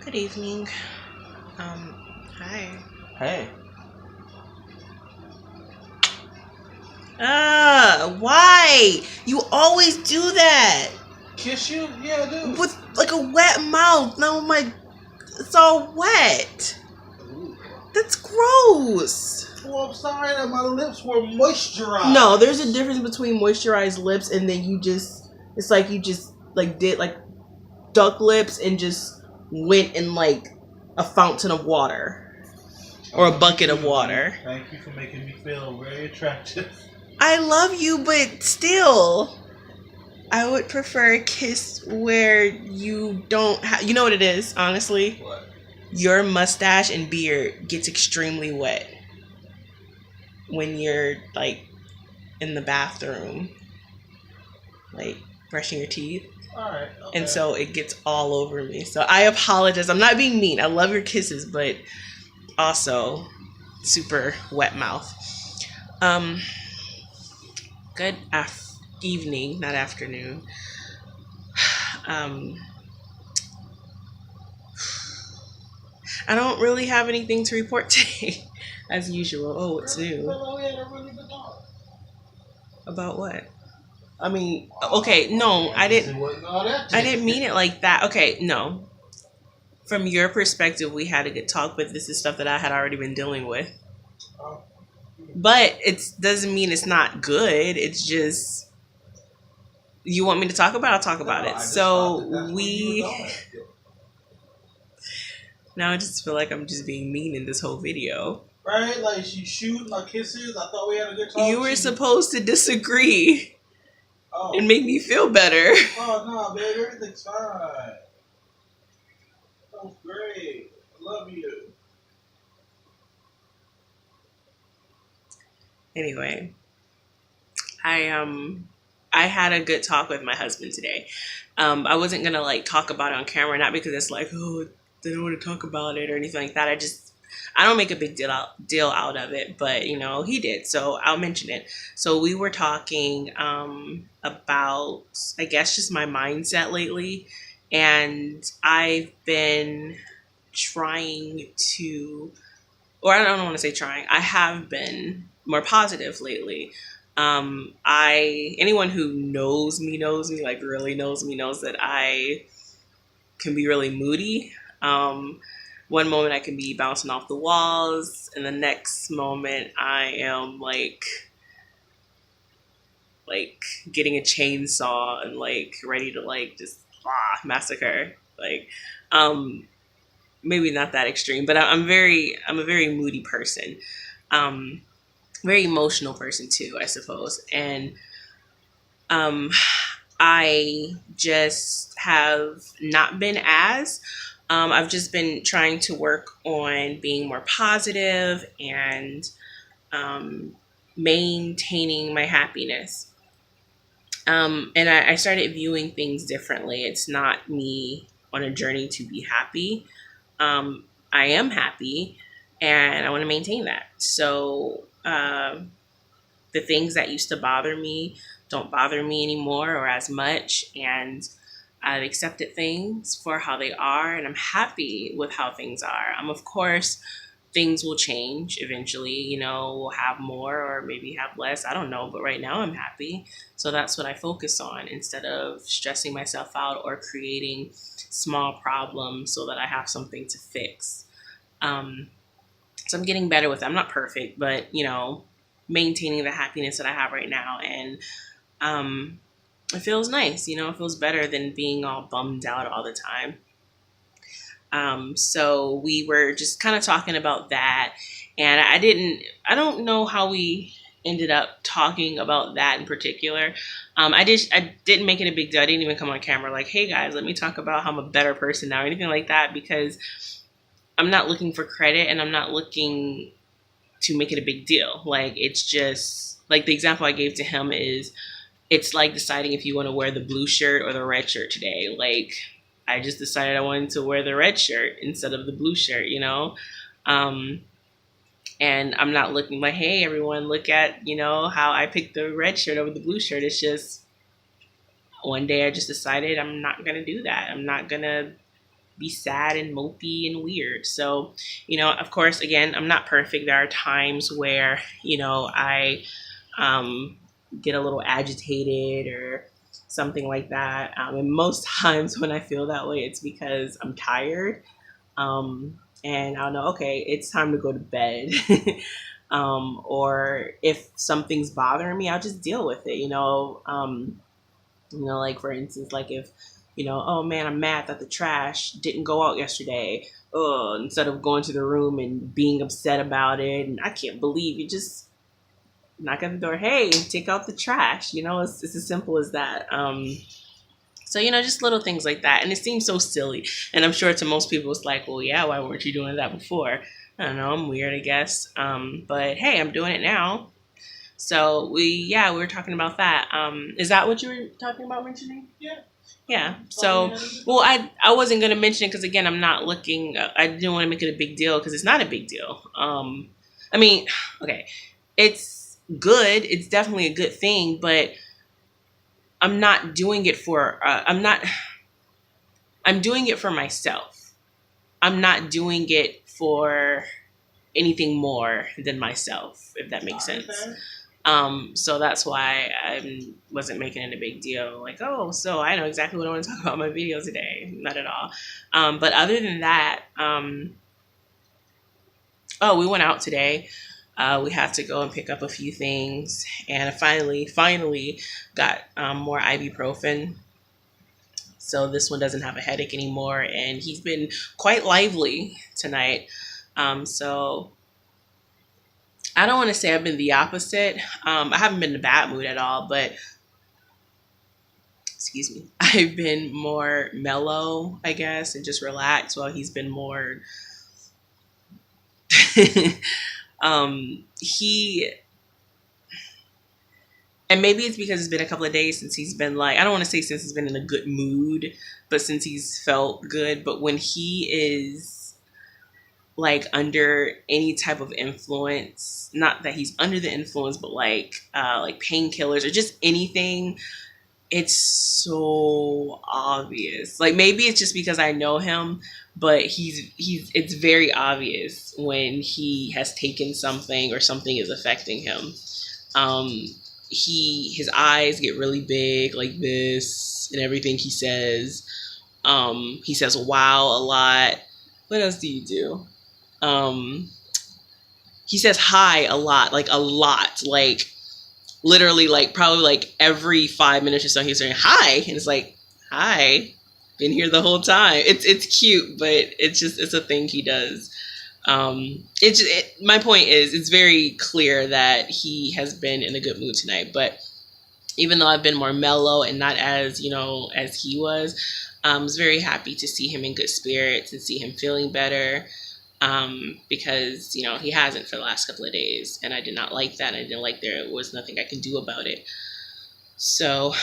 Good evening. Hi. Hey, Why? You always do that kiss you? Yeah, I do. with like a wet mouth. Now it's all wet. Ooh. That's gross. Well, I'm sorry that my lips were moisturized. No, there's a difference between moisturized lips and then it's like you just like did like duck lips and just went in like a fountain of water or a bucket of water. Thank you for making me feel very attractive. I love you, but still. I would prefer a kiss where you don't have. You know what it is, honestly? What? Your mustache and beard gets extremely wet when you're like in the bathroom, like brushing your teeth. Alright. Okay. And so it gets all over me. So I apologize. I'm not being mean. I love your kisses, but also super wet mouth. Good evening, not afternoon. I don't really have anything to report today, as usual. Oh, what's new? We had a really good talk. About what? I mean, okay, no, I didn't mean it like that. Okay, no. From your perspective, we had a good talk, but this is stuff that I had already been dealing with. But it doesn't mean it's not good. It's just you want me to talk about it, I'll talk about it. So now I just feel like I'm just being mean in this whole video. Right? Like she shooting my kisses. I thought we had a good talk. You were supposed to disagree and make me feel better. Oh no, baby, everything's fine. That was great. I love you. Anyway, I had a good talk with my husband today. I wasn't gonna like talk about it on camera, not because it's like, oh, they don't want to talk about it or anything like that. I don't make a big deal out of it, but you know, he did, so I'll mention it. So we were talking about, I guess, just my mindset lately, and I've been trying to, or I don't want to say trying, I have been more positive lately. Anyone who knows me, like really knows me, knows that I can be really moody. One moment I can be bouncing off the walls, and the next moment I am like getting a chainsaw and like ready to like just massacre. Like, maybe not that extreme, but I'm a very moody person. Very emotional person too, I suppose. And I just have not been as I've just been trying to work on being more positive and maintaining my happiness. And I started viewing things differently. It's not me on a journey to be happy. I am happy and I want to maintain that. So the things that used to bother me don't bother me anymore or as much. And I've accepted things for how they are, and I'm happy with how things are. Of course, things will change eventually. You know, we'll have more or maybe have less. I don't know. But right now, I'm happy. So that's what I focus on instead of stressing myself out or creating small problems so that I have something to fix. So I'm getting better with it. I'm not perfect, but, you know, maintaining the happiness that I have right now. And it feels nice, you know, it feels better than being all bummed out all the time. So we were just kind of talking about that, and I don't know how we ended up talking about that in particular. I didn't make it a big deal. I didn't even come on camera like, hey guys, let me talk about how I'm a better person now or anything like that, because I'm not looking for credit and I'm not looking to make it a big deal. Like, it's just like the example I gave to him is, it's like deciding if you want to wear the blue shirt or the red shirt today. Like, I just decided I wanted to wear the red shirt instead of the blue shirt, you know? And I'm not looking like, hey, everyone, look at, you know, how I picked the red shirt over the blue shirt. It's just one day I just decided I'm not going to do that. I'm not going to be sad and mopey and weird. So, of course, again, I'm not perfect. There are times where, I um, get a little agitated or something like that. And most times when I feel that way, it's because I'm tired. And I'll know, okay, it's time to go to bed. Or if something's bothering me, I'll just deal with it. Like for instance, like if, oh man, I'm mad that the trash didn't go out yesterday. Instead of going to the room and being upset about it, and I can't believe you just knock on the door. Hey, take out the trash. It's as simple as that. So, just little things like that. And it seems so silly. And I'm sure to most people, it's like, well, yeah, why weren't you doing that before? I don't know. I'm weird, I guess. But hey, I'm doing it now. So we were talking about that. Is that what you were talking about mentioning? Yeah. Yeah. So, well, I wasn't going to mention it because, again, I'm not looking, I didn't want to make it a big deal because it's not a big deal. I mean, okay, it's good. It's definitely a good thing, but I'm not doing it for, I'm doing it for myself. I'm not doing it for anything more than myself, if that makes sense. So that's why I wasn't making it a big deal. Like, oh, so I know exactly what I want to talk about in my video today. Not at all. But other than that, we went out today. We had to go and pick up a few things, and I finally got more ibuprofen. So this one doesn't have a headache anymore, and he's been quite lively tonight. So I don't want to say I've been the opposite. I haven't been in a bad mood at all, but excuse me, I've been more mellow, I guess, and just relaxed while he's been more and maybe it's because it's been a couple of days since he's been like, I don't want to say since he's been in a good mood, but since he's felt good. But when he is like under any type of influence, not that he's under the influence, but like painkillers or just anything, it's so obvious. Like maybe it's just because I know him, but it's very obvious when he has taken something or something is affecting him. His eyes get really big like this and everything he says. He says wow a lot. What else do you do? He says hi a lot, like literally, like probably like every 5 minutes or so he's saying hi, and it's like, hi, been here the whole time. It's cute, but it's a thing he does. My point is, it's very clear that he has been in a good mood tonight. But even though I've been more mellow and not as as he was, I was very happy to see him in good spirits and see him feeling better. Because he hasn't for the last couple of days, and I did not like that. I didn't like there was nothing I could do about it. So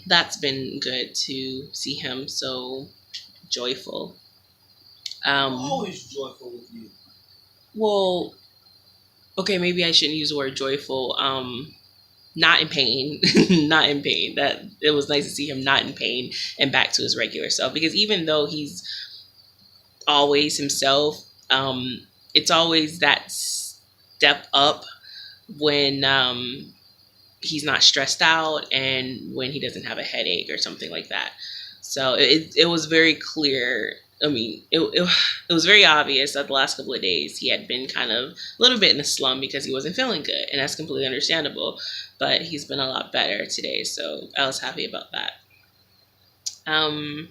that's been good to see him so joyful. I'm always joyful with you. Well, okay, maybe I shouldn't use the word joyful. Not in pain, not in pain. That it was nice to see him not in pain and back to his regular self. Because even though he's always himself, it's always that step up when he's not stressed out and when he doesn't have a headache or something like that. So it was very clear. I mean, it was very obvious that the last couple of days he had been kind of a little bit in a slump because he wasn't feeling good, and that's completely understandable. But he's been a lot better today, so I was happy about that.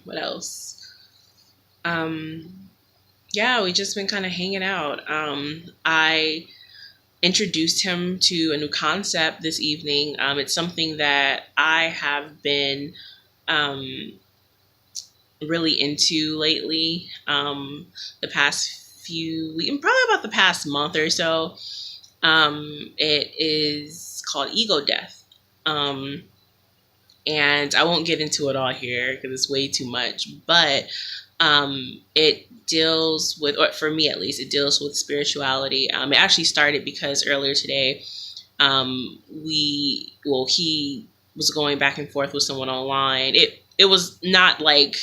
What else? Yeah, we just been kind of hanging out. I introduced him to a new concept this evening. It's something that I have been really into lately. The past few weeks, probably about the past month or so. It is called Ego Death. And I won't get into it all here because it's way too much, but it deals with, or for me at least, it deals with spirituality. It actually started because earlier today, he was going back and forth with someone online. It was not like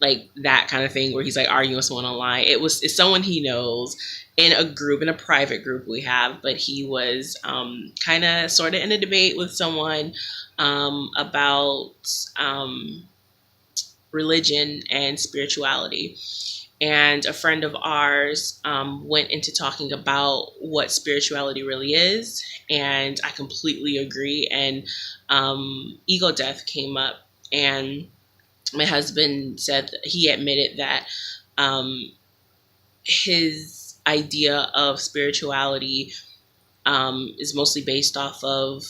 like that kind of thing where he's like arguing with someone online. It's someone he knows in a group, in a private group we have, but he was kind of sort of in a debate with someone about religion and spirituality. And a friend of ours went into talking about what spirituality really is. And I completely agree. And ego death came up. And my husband said that he admitted that his idea of spirituality is mostly based off of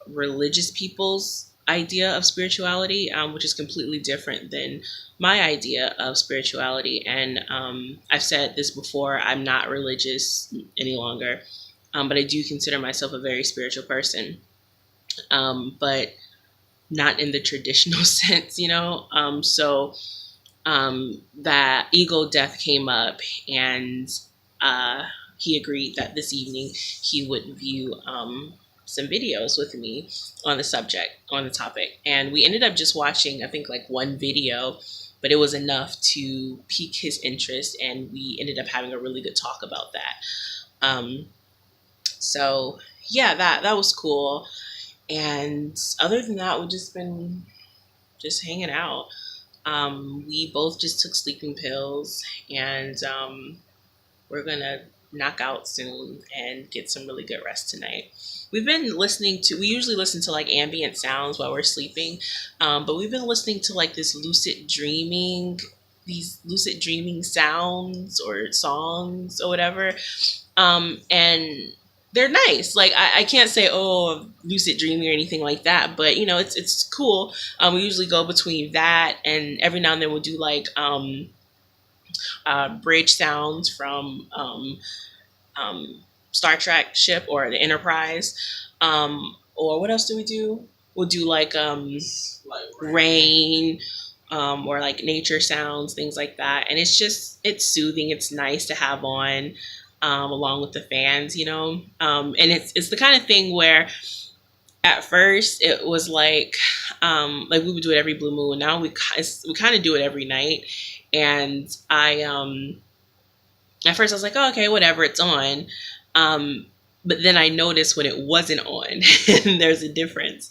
religious people's idea of spirituality, which is completely different than my idea of spirituality. And I've said this before, I'm not religious any longer, but I do consider myself a very spiritual person, but not in the traditional sense, you know? That ego death came up, and he agreed that this evening he would view some videos with me on the topic. And we ended up just watching, I think, like one video, but it was enough to pique his interest, and we ended up having a really good talk about that. So yeah, that was cool. And other than that, we've just been just hanging out. We both just took sleeping pills, and we're gonna knock out soon and get some really good rest tonight. We usually listen to like ambient sounds while we're sleeping, but we've been listening to like these lucid dreaming sounds or songs or whatever. And they're nice. Like I can't say lucid dreaming or anything like that, but you know it's cool. We usually go between that, and every now and then we'll do like bridge sounds from Star Trek ship or the Enterprise. Or what else do we do? We'll do like Like rain, or like nature sounds, things like that. And it's soothing. It's nice to have on, along with the fans, you know. And it's the kind of thing where at first it was like we would do it every blue moon. Now we kind of do it every night. And at first I was like, oh, okay, whatever, it's on. But then I noticed when it wasn't on, and there's a difference.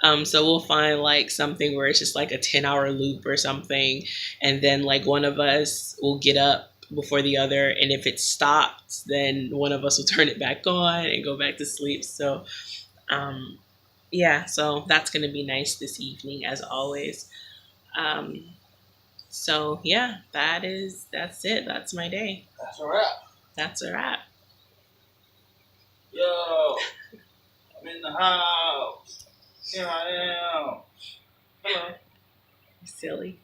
So we'll find like something where it's just like a 10-hour loop or something. And then like one of us will get up before the other. And if it stops, then one of us will turn it back on and go back to sleep. So, yeah, so that's going to be nice this evening as always. Um, so yeah, that's it. That's my day. that's a wrap. That's a wrap. Yo, I'm in the house. Here I am. Hello. Silly.